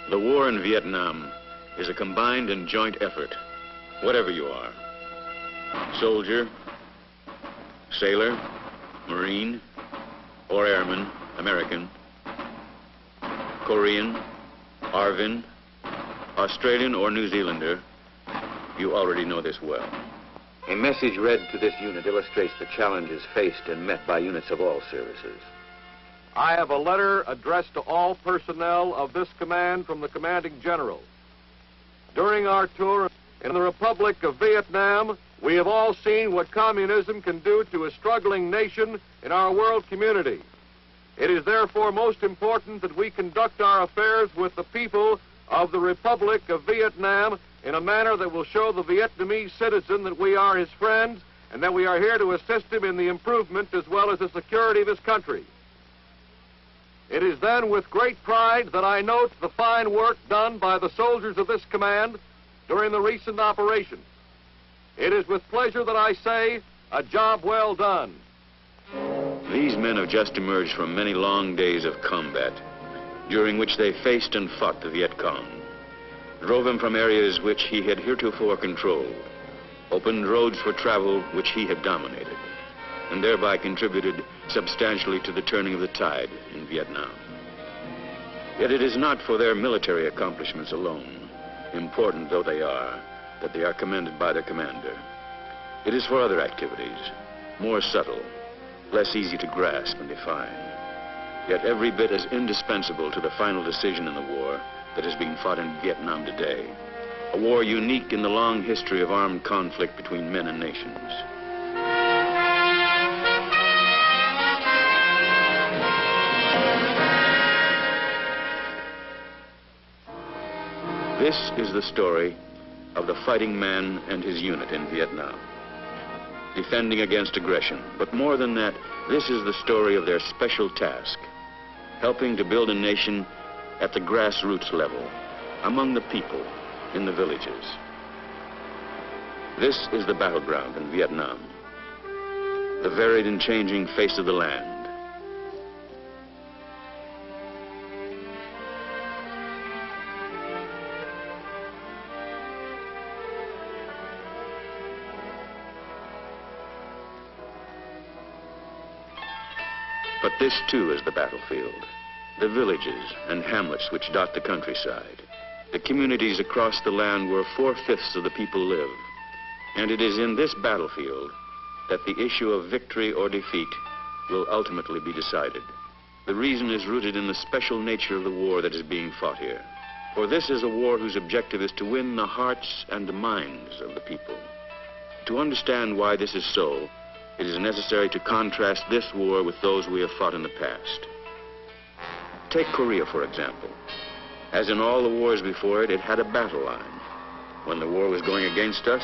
The war in Vietnam is a combined and joint effort, whatever you are. Soldier, sailor, Marine, or airman, American, Korean, Arvin, Australian or New Zealander, you already know this well. A message read to this unit illustrates the challenges faced and met by units of all services. I have a letter addressed to all personnel of this command from the commanding general. During our tour in the Republic of Vietnam, we have all seen what communism can do to a struggling nation in our world community. It is therefore most important that we conduct our affairs with the people of the Republic of Vietnam in a manner that will show the Vietnamese citizen that we are his friends and that we are here to assist him in the improvement as well as the security of his country. It is then with great pride that I note the fine work done by the soldiers of this command during the recent operation. It is with pleasure that I say, a job well done. These men have just emerged from many long days of combat, during which they faced and fought the Viet Cong, drove him from areas which he had heretofore controlled, opened roads for travel which he had dominated, and thereby contributed substantially to the turning of the tide in Vietnam. Yet it is not for their military accomplishments alone, important though they are, that they are commended by their commander. It is for other activities, more subtle, less easy to grasp and define, yet every bit as indispensable to the final decision in the war that is being fought in Vietnam today, a war unique in the long history of armed conflict between men and nations. This is the story of the fighting man and his unit in Vietnam, defending against aggression. But more than that, this is the story of their special task, helping to build a nation at the grassroots level, among the people, in the villages. This is the battleground in Vietnam, the varied and changing face of the land. But this too is the battlefield, the villages and hamlets which dot the countryside, the communities across the land where 4/5 of the people live. And it is in this battlefield that the issue of victory or defeat will ultimately be decided. The reason is rooted in the special nature of the war that is being fought here. For this is a war whose objective is to win the hearts and the minds of the people. To understand why this is so, it is necessary to contrast this war with those we have fought in the past. Take Korea, for example. As in all the wars before it, it had a battle line. When the war was going against us,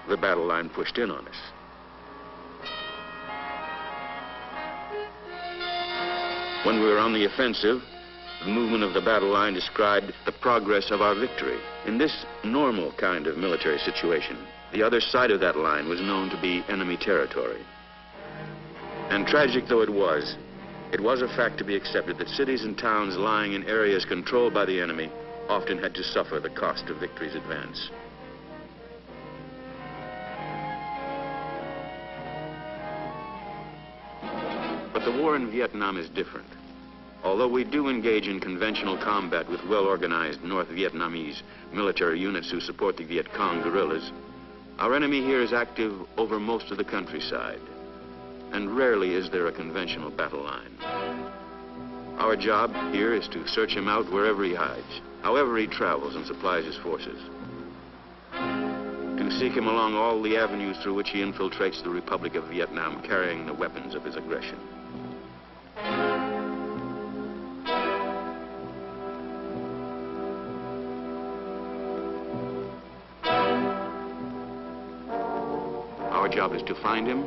the battle line pushed in on us. When we were on the offensive, the movement of the battle line described the progress of our victory. In this normal kind of military situation, the other side of that line was known to be enemy territory. And tragic though it was a fact to be accepted that cities and towns lying in areas controlled by the enemy often had to suffer the cost of victory's advance. But the war in Vietnam is different. Although we do engage in conventional combat with well-organized North Vietnamese military units who support the Viet Cong guerrillas, our enemy here is active over most of the countryside, and rarely is there a conventional battle line. Our job here is to search him out wherever he hides, however he travels and supplies his forces, to seek him along all the avenues through which he infiltrates the Republic of Vietnam, carrying the weapons of his aggression. Our job is to find him,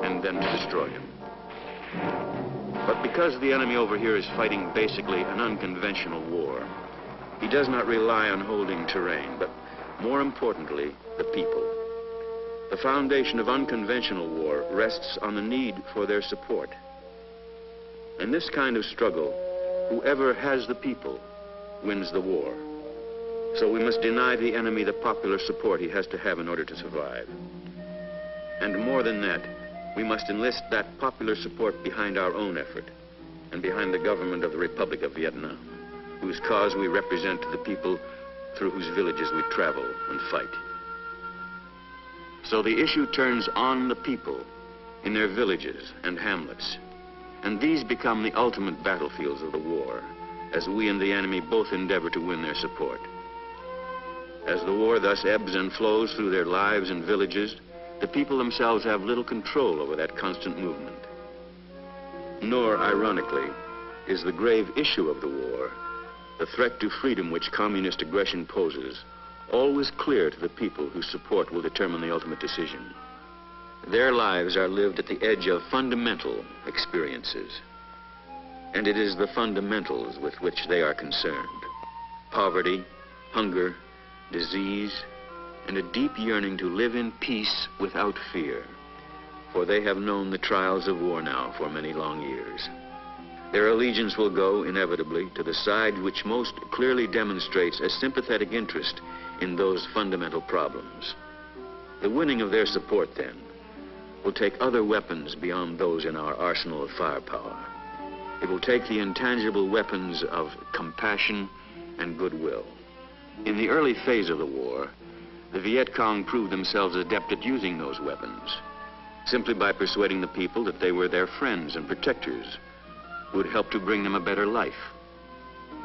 and then to destroy him. But because the enemy over here is fighting basically an unconventional war, he does not rely on holding terrain, but more importantly, the people. The foundation of unconventional war rests on the need for their support. In this kind of struggle, whoever has the people wins the war. So we must deny the enemy the popular support he has to have in order to survive. And more than that, we must enlist that popular support behind our own effort and behind the government of the Republic of Vietnam, whose cause we represent to the people through whose villages we travel and fight. So the issue turns on the people in their villages and hamlets, and these become the ultimate battlefields of the war, as we and the enemy both endeavor to win their support. As the war thus ebbs and flows through their lives and villages, the people themselves have little control over that constant movement. Nor, ironically, is the grave issue of the war, the threat to freedom which communist aggression poses, always clear to the people whose support will determine the ultimate decision. Their lives are lived at the edge of fundamental experiences, and it is the fundamentals with which they are concerned: poverty, hunger, disease, and a deep yearning to live in peace without fear, for they have known the trials of war now for many long years. Their allegiance will go, inevitably, to the side which most clearly demonstrates a sympathetic interest in those fundamental problems. The winning of their support, then, will take other weapons beyond those in our arsenal of firepower. It will take the intangible weapons of compassion and goodwill. In the early phase of the war, the Viet Cong proved themselves adept at using those weapons, simply by persuading the people that they were their friends and protectors who would help to bring them a better life.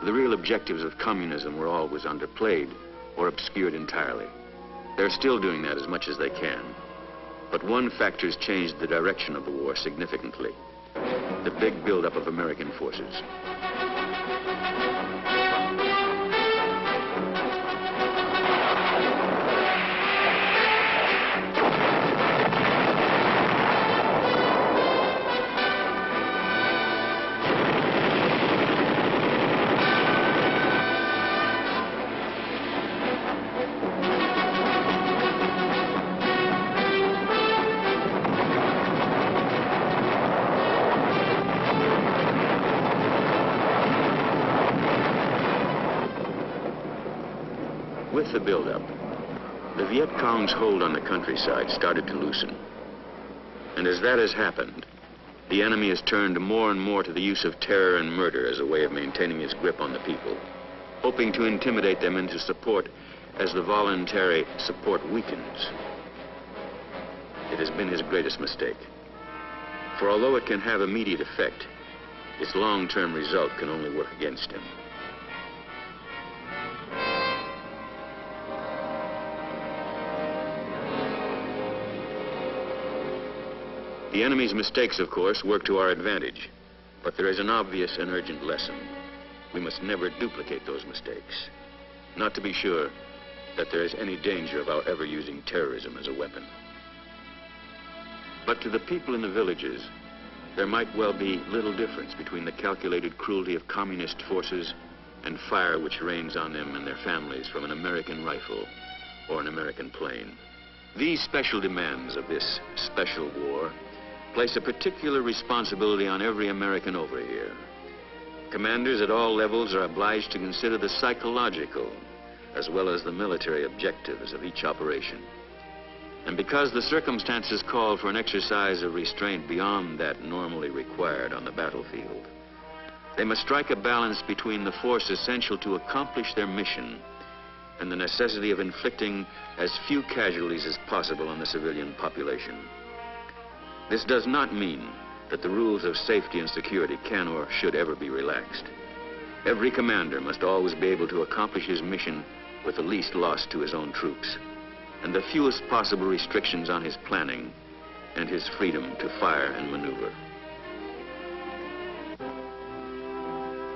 The real objectives of communism were always underplayed or obscured entirely. They're still doing that as much as they can. But one factor's changed the direction of the war significantly: the big buildup of American forces. With the buildup, the Viet Cong's hold on the countryside started to loosen. And as that has happened, the enemy has turned more and more to the use of terror and murder as a way of maintaining his grip on the people, hoping to intimidate them into support as the voluntary support weakens. It has been his greatest mistake. For although it can have immediate effect, its long-term result can only work against him. The enemy's mistakes, of course, work to our advantage, but there is an obvious and urgent lesson. We must never duplicate those mistakes, not to be sure that there is any danger of our ever using terrorism as a weapon. But to the people in the villages, there might well be little difference between the calculated cruelty of communist forces and fire which rains on them and their families from an American rifle or an American plane. These special demands of this special war place a particular responsibility on every American over here. Commanders at all levels are obliged to consider the psychological as well as the military objectives of each operation. And because the circumstances call for an exercise of restraint beyond that normally required on the battlefield, they must strike a balance between the force essential to accomplish their mission and the necessity of inflicting as few casualties as possible on the civilian population. This does not mean that the rules of safety and security can or should ever be relaxed. Every commander must always be able to accomplish his mission with the least loss to his own troops and the fewest possible restrictions on his planning and his freedom to fire and maneuver.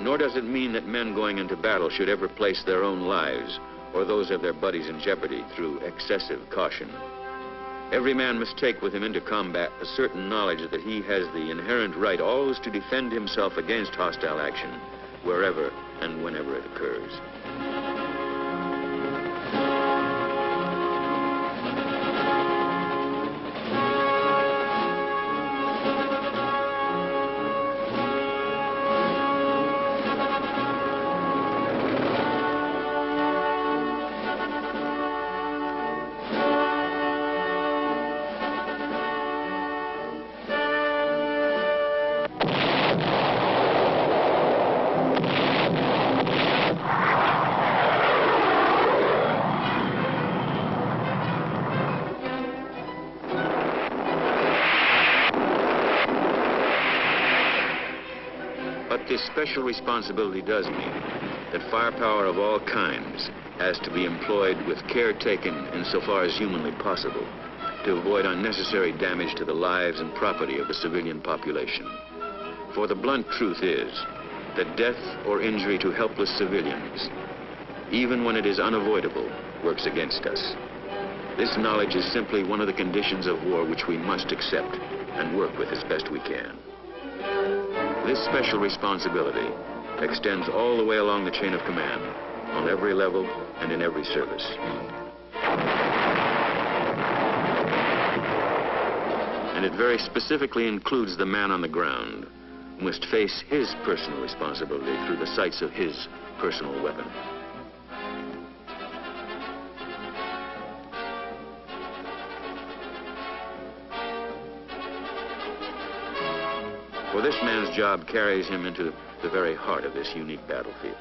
Nor does it mean that men going into battle should ever place their own lives or those of their buddies in jeopardy through excessive caution. Every man must take with him into combat a certain knowledge that he has the inherent right always to defend himself against hostile action, wherever and whenever it occurs. But this special responsibility does mean that firepower of all kinds has to be employed with care taken insofar as humanly possible to avoid unnecessary damage to the lives and property of the civilian population. For the blunt truth is that death or injury to helpless civilians, even when it is unavoidable, works against us. This knowledge is simply one of the conditions of war which we must accept and work with as best we can. This special responsibility extends all the way along the chain of command, on every level and in every service. And it very specifically includes the man on the ground, who must face his personal responsibility through the sights of his personal weapon. For this man's job carries him into the very heart of this unique battlefield.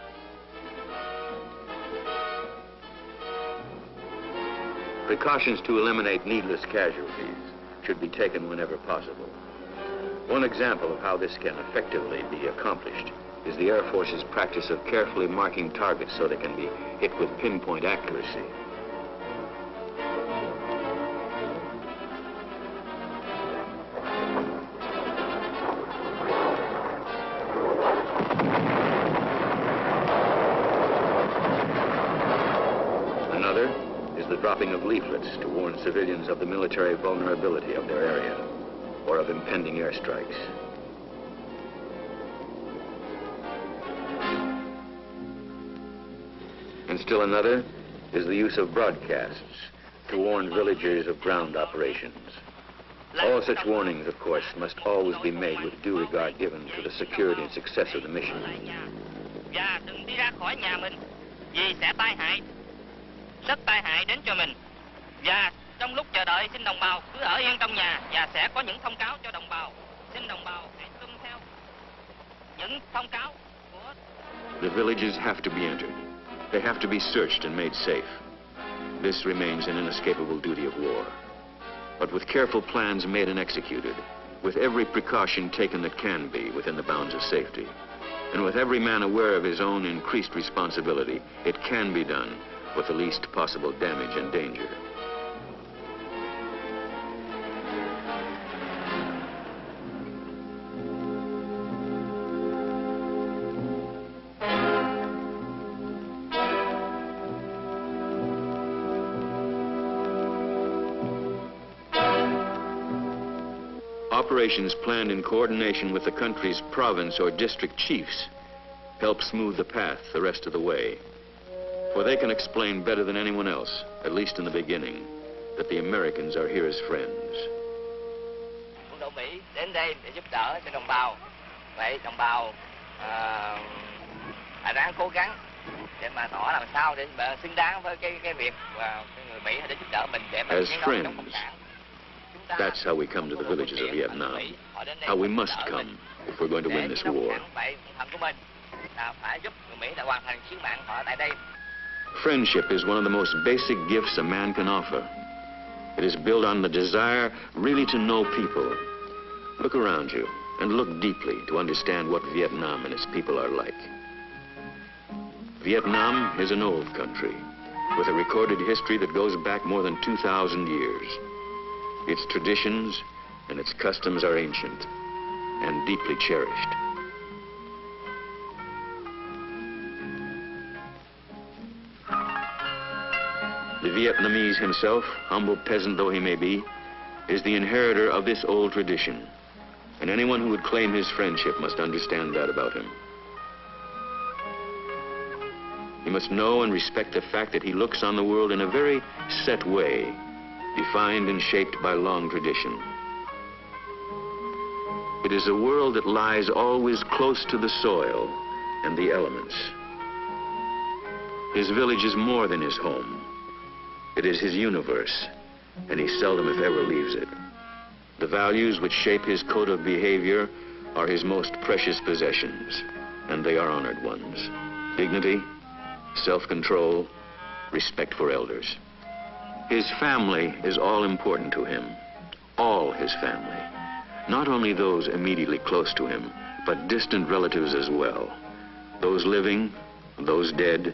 Precautions to eliminate needless casualties should be taken whenever possible. One example of how this can effectively be accomplished is the Air Force's practice of carefully marking targets so they can be hit with pinpoint accuracy. Another is the dropping of leaflets to warn civilians of the military vulnerability of their area or of impending airstrikes. And still another is the use of broadcasts to warn villagers of ground operations. All such warnings, of course, must always be made with due regard given to the security and success of the mission. Và đừng đi ra khỏi nhà mình vì sẽ tai hại, rất tai hại đến cho mình. Và trong lúc chờ đợi xin đồng bào cứ ở yên trong nhà và sẽ có những thông cáo cho đồng bào. Xin đồng bào hãy tuân theo những thông cáo của. The villages have to be entered. They have to be searched and made safe. This remains an inescapable duty of war. But with careful plans made and executed, with every precaution taken that can be within the bounds of safety, and with every man aware of his own increased responsibility, it can be done with the least possible damage and danger. Operations planned in coordination with the country's province or district chiefs help smooth the path the rest of the way. For they can explain better than anyone else, at least in the beginning, that the Americans are here as friends. Quân đội Mỹ đến đây để giúp đỡ cho đồng bào. Vậy đồng bào phải ráng cố gắng để mà tỏ làm sao để xứng đáng với cái việc và người Mỹ để giúp đỡ mình để mà As chiến đấu friends, chống cộng sản. that's how we come to the villages of Vietnam, how we must come if we're going to win this war. Friendship is one of the most basic gifts a man can offer. It is built on the desire really to know people. Look around you and look deeply to understand what Vietnam and its people are like. Vietnam is an old country with a recorded history that goes back more than 2,000 years. Its traditions and its customs are ancient and deeply cherished. The Vietnamese himself, humble peasant though he may be, is the inheritor of this old tradition, and anyone who would claim his friendship must understand that about him. He must know and respect the fact that he looks on the world in a very set way, defined and shaped by long tradition. It is a world that lies always close to the soil and the elements. His village is more than his home. It is his universe, and he seldom, if ever, leaves it. The values which shape his code of behavior are his most precious possessions, and they are honored ones. Dignity, self-control, respect for elders. His family is all important to him, all his family. Not only those immediately close to him, but distant relatives as well. Those living, those dead,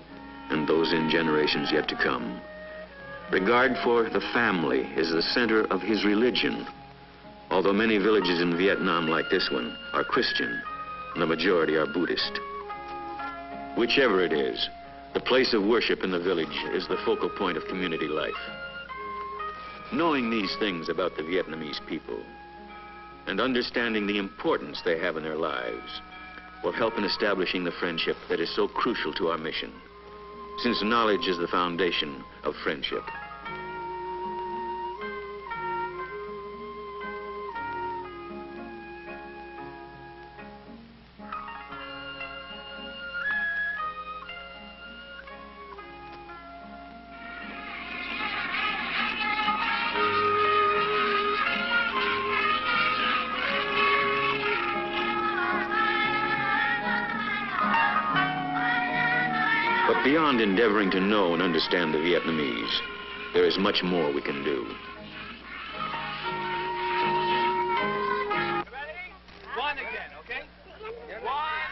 and those in generations yet to come. Regard for the family is the center of his religion. Although many villages in Vietnam like this one are Christian, and the majority are Buddhist. Whichever it is, the place of worship in the village is the focal point of community life. Knowing these things about the Vietnamese people and understanding the importance they have in their lives will help in establishing the friendship that is so crucial to our mission, since knowledge is the foundation of friendship. But beyond endeavoring to know and understand the Vietnamese, there is much more we can do. Ready? One again, okay? One,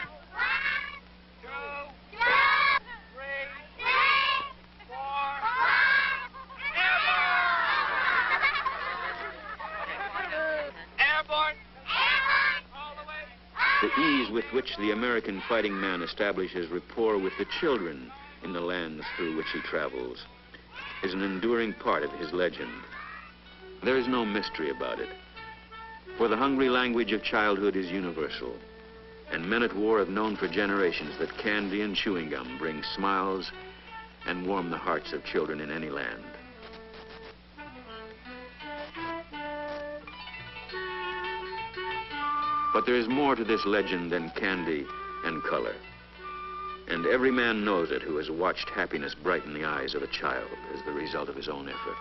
two, three, four, airborne! Airborne! All the way! The ease with which the American fighting man establishes rapport with the children in the lands through which he travels is an enduring part of his legend. There is no mystery about it, for the hungry language of childhood is universal, and men at war have known for generations that candy and chewing gum bring smiles and warm the hearts of children in any land. But there is more to this legend than candy and color. And every man knows it who has watched happiness brighten the eyes of a child as the result of his own effort.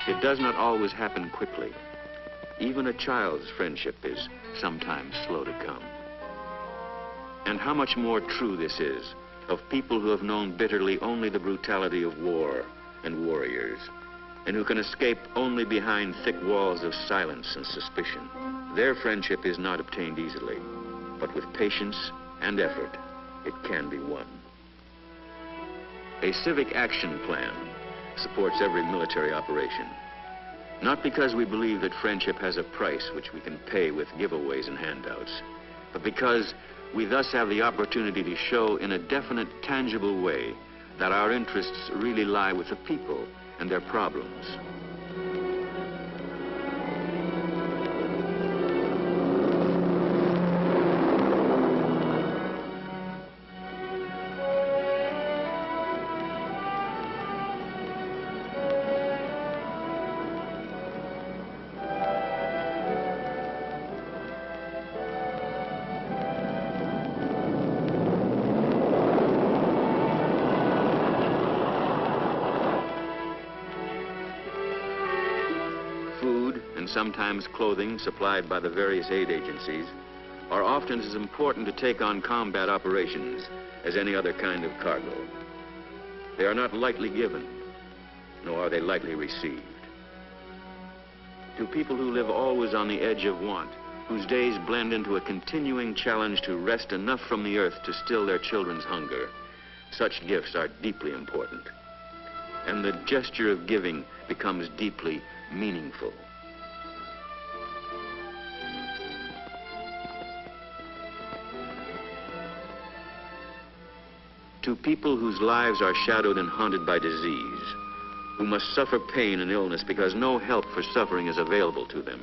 It does not always happen quickly. Even a child's friendship is sometimes slow to come. And how much more true this is of people who have known bitterly only the brutality of war and warriors, and who can escape only behind thick walls of silence and suspicion. Their friendship is not obtained easily, but with patience and effort, it can be won. A civic action plan supports every military operation. Not because we believe that friendship has a price which we can pay with giveaways and handouts, but because we thus have the opportunity to show in a definite, tangible way that our interests really lie with the people and their problems. Food and sometimes clothing supplied by the various aid agencies are often as important to take on combat operations as any other kind of cargo. They are not lightly given, nor are they lightly received. To people who live always on the edge of want, whose days blend into a continuing challenge to wrest enough from the earth to still their children's hunger, such gifts are deeply important. And the gesture of giving becomes deeply meaningful. To people whose lives are shadowed and haunted by disease, who must suffer pain and illness because no help for suffering is available to them,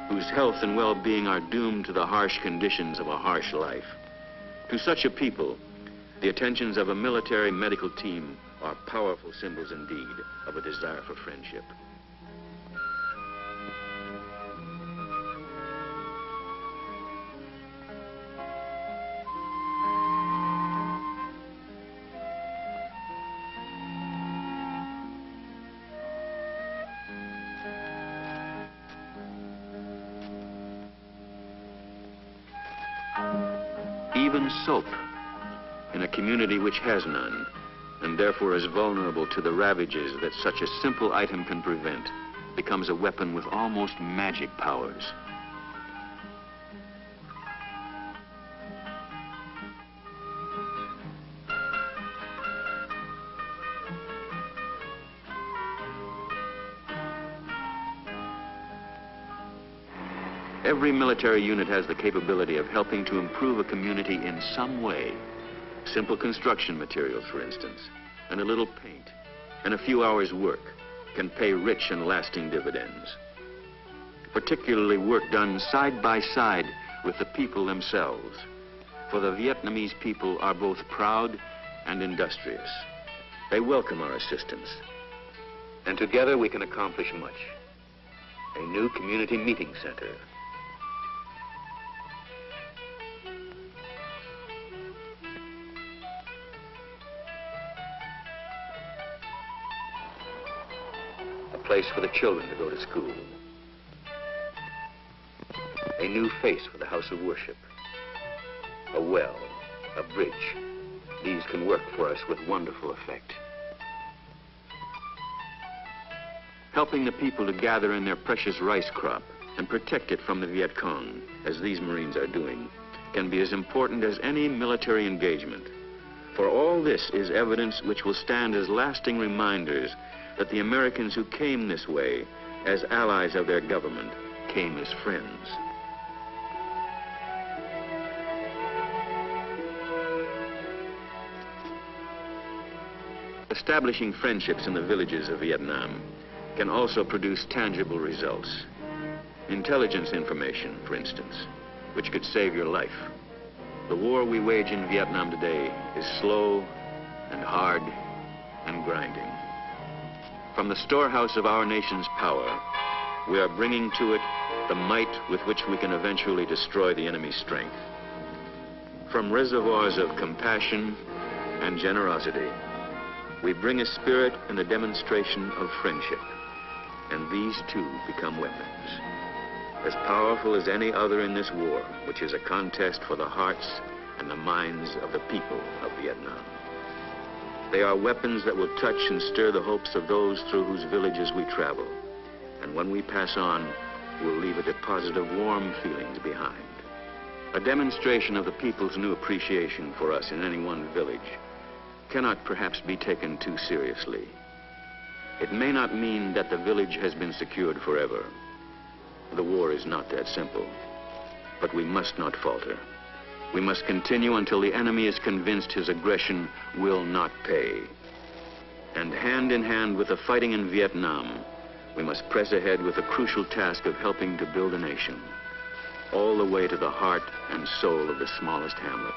whose health and well-being are doomed to the harsh conditions of a harsh life. To such a people, the attentions of a military medical team are powerful symbols indeed of a desire for friendship. even soap, in a community which has none, and therefore is vulnerable to the ravages that such a simple item can prevent, becomes a weapon with almost magic powers. Every military unit has the capability of helping to improve a community in some way. Simple construction materials, for instance, and a little paint, and a few hours' work can pay rich and lasting dividends. Particularly work done side by side with the people themselves. For the Vietnamese people are both proud and industrious. They welcome our assistance. And together we can accomplish much. A new community meeting center. A place for the children to go to school. A new face for the house of worship. A well, a bridge. These can work for us with wonderful effect. Helping the people to gather in their precious rice crop and protect it from the Viet Cong, as these Marines are doing, can be as important as any military engagement. For all this is evidence which will stand as lasting reminders that the Americans who came this way as allies of their government came as friends. Establishing friendships in the villages of Vietnam can also produce tangible results. Intelligence information, for instance, which could save your life. The war we wage in Vietnam today is slow and hard and grinding. From the storehouse of our nation's power, we are bringing to it the might with which we can eventually destroy the enemy's strength. From reservoirs of compassion and generosity, we bring a spirit and a demonstration of friendship, and these too become weapons, as powerful as any other in this war, which is a contest for the hearts and the minds of the people of Vietnam. They are weapons that will touch and stir the hopes of those through whose villages we travel, and when we pass on, will leave a deposit of warm feelings behind. A demonstration of the people's new appreciation for us in any one village cannot perhaps be taken too seriously. It may not mean that the village has been secured forever. The war is not that simple. But we must not falter. We must continue until the enemy is convinced his aggression will not pay. And hand in hand with the fighting in Vietnam, we must press ahead with the crucial task of helping to build a nation, all the way to the heart and soul of the smallest hamlet.